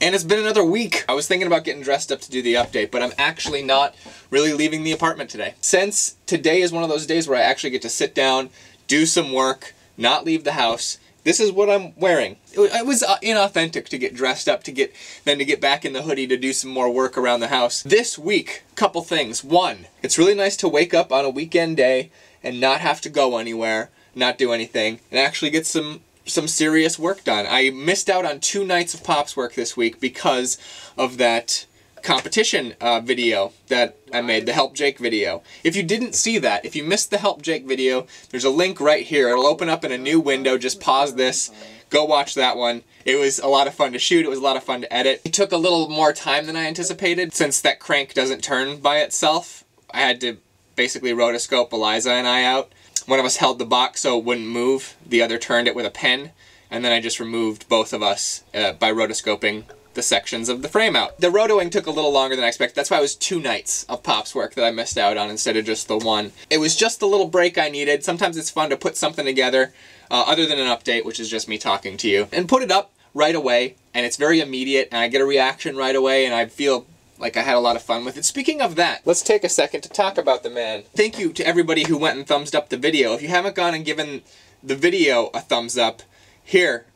And it's been another week. I was thinking about getting dressed up to do the update, but I'm actually not really leaving the apartment today. Since today is one of those days where I actually get to sit down, do some work, not leave the house, this is what I'm wearing. It was inauthentic to get dressed up, then to get back in the hoodie to do some more work around the house. This week, couple things. One, it's really nice to wake up on a weekend day and not have to go anywhere, not do anything, and actually get some serious work done. I missed out on 2 nights of Pops work this week because of that competition video that I made, the Help Jake video. If you didn't see that, if you missed the Help Jake video, there's a link right here. It'll open up in a new window. Just pause this, go watch that one. It was a lot of fun to shoot. It was a lot of fun to edit. It took a little more time than I anticipated. Since that crank doesn't turn by itself, I had to basically rotoscope Eliza and I out. One of us held the box so it wouldn't move, the other turned it with a pen, and then I just removed both of us by rotoscoping the sections of the frame out. The rotoing took a little longer than I expected. That's why it was 2 nights of Pops work that I missed out on instead of just the 1. It was just the little break I needed. Sometimes it's fun to put something together other than an update, which is just me talking to you, and put it up right away, and it's very immediate, and I get a reaction right away, and I feel like I had a lot of fun with it. Speaking of that, let's take a second to talk about the man. Thank you to everybody who went and thumbs up the video. If you haven't gone and given the video a thumbs up, here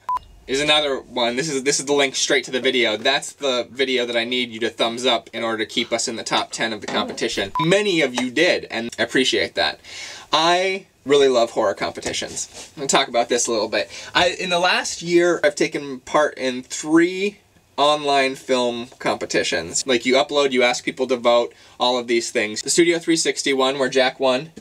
is another one. This is the link straight to the video. That's the video that I need you to thumbs up in order to keep us in the top 10 of the competition. Many of you did, and I appreciate that. I really love horror competitions. I'm gonna talk about this a little bit. In the last year, I've taken part in 3 online film competitions. Like, you upload, you ask people to vote, all of these things. The Studio 360 one, where Jack won,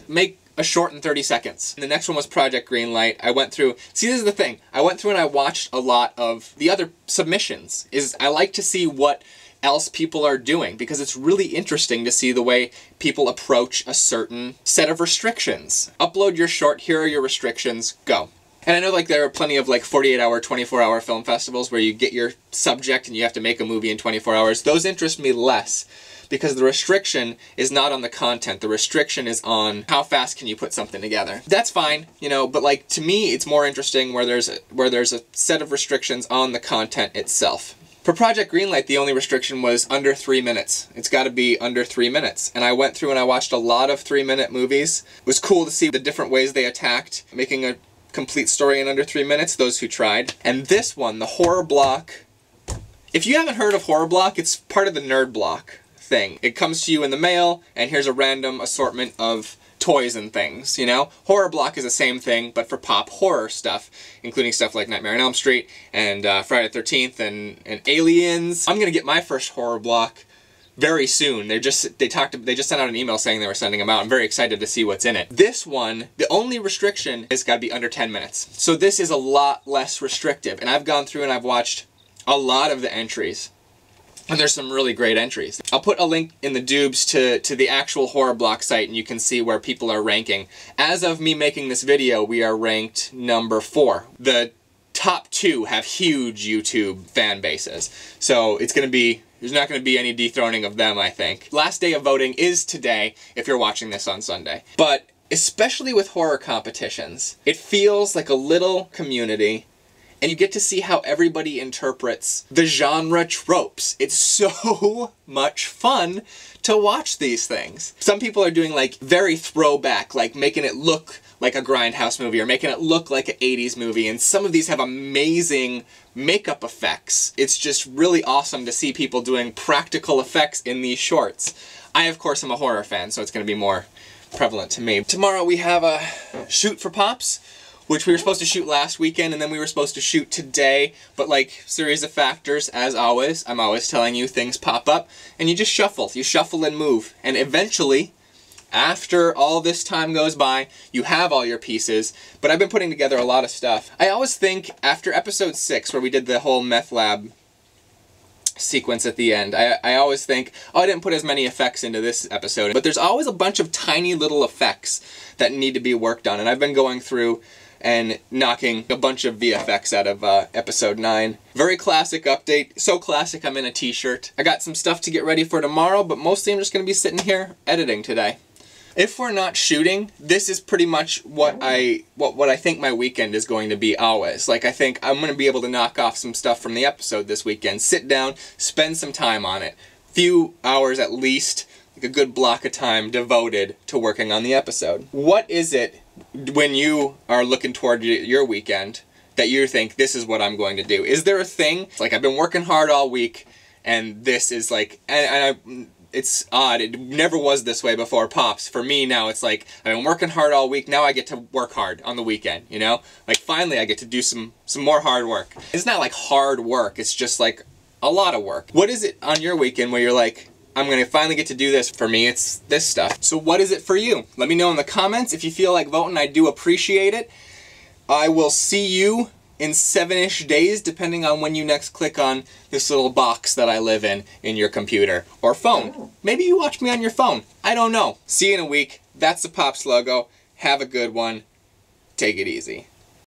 make a short in 30 seconds. And the next one was Project Greenlight. I went through, see, this is the thing, I went through and I watched a lot of the other submissions. I like to see what else people are doing, because it's really interesting to see the way people approach a certain set of restrictions. Upload your short, here are your restrictions, go. And I know, like, there are plenty of, like, 48-hour, 24-hour film festivals where you get your subject and you have to make a movie in 24 hours. Those interest me less, because the restriction is not on the content. The restriction is on how fast can you put something together. That's fine, you know, but, like, to me, it's more interesting where there's a set of restrictions on the content itself. For Project Greenlight, the only restriction was under 3 minutes. It's got to be under 3 minutes. And I went through and I watched a lot of 3-minute movies. It was cool to see the different ways they attacked making a complete story in under 3 minutes, those who tried. And this one, the Horror Block, if you haven't heard of Horror Block, it's part of the Nerd Block thing. It comes to you in the mail, and here's a random assortment of toys and things, you know? Horror Block is the same thing, but for pop horror stuff, including stuff like Nightmare on Elm Street, and Friday the 13th, and Aliens. I'm gonna get my first Horror Block very soon. They just sent out an email saying they were sending them out. I'm very excited to see what's in it. This one, the only restriction is got to be under 10 minutes. So this is a lot less restrictive. And I've gone through and I've watched a lot of the entries. And there's some really great entries. I'll put a link in the doobs to the actual Horror Block site, and you can see where people are ranking. As of me making this video, we are ranked number 4. The top 2 have huge YouTube fan bases. So it's going to be, there's not going to be any dethroning of them, I think. Last day of voting is today, if you're watching this on Sunday. But especially with horror competitions, it feels like a little community, and you get to see how everybody interprets the genre tropes. It's so much fun to watch these things. Some people are doing, like, very throwback, like making it look like a Grindhouse movie or making it look like an 80s movie, and some of these have amazing makeup effects. It's just really awesome to see people doing practical effects in these shorts. I, of course, am a horror fan, so it's going to be more prevalent to me. Tomorrow we have a shoot for Pops, which we were supposed to shoot last weekend, and then we were supposed to shoot today, but, like, series of factors, as always, I'm always telling you, things pop up, and you just shuffle. You shuffle and move, and eventually, after all this time goes by, you have all your pieces, but I've been putting together a lot of stuff. I always think, after episode 6, where we did the whole meth lab sequence at the end, I always think, oh, I didn't put as many effects into this episode, but there's always a bunch of tiny little effects that need to be worked on, and I've been going through and knocking a bunch of VFX out of episode 9. Very classic update. So classic I'm in a t-shirt. I got some stuff to get ready for tomorrow, but mostly I'm just going to be sitting here editing today. If we're not shooting, this is pretty much what I think my weekend is going to be always. Like, I think I'm going to be able to knock off some stuff from the episode this weekend, sit down, spend some time on it. Few hours at least, like a good block of time devoted to working on the episode. What is it when you are looking toward your weekend that you think, this is what I'm going to do? Is there a thing? It's like, I've been working hard all week, and this is like, it's odd, it never was this way before Pops. For me now, it's like, I've been working hard all week, now I get to work hard on the weekend, you know? Like, finally I get to do some more hard work. It's not like hard work, it's just like a lot of work. What is it on your weekend where you're like, I'm gonna finally get to do this? For me, it's this stuff. So what is it for you? Let me know in the comments. If you feel like voting, I do appreciate it. I will see you in 7-ish days, depending on when you next click on this little box that I live in your computer or phone. Maybe you watch me on your phone. I don't know. See you in a week. That's the Pops logo. Have a good one. Take it easy.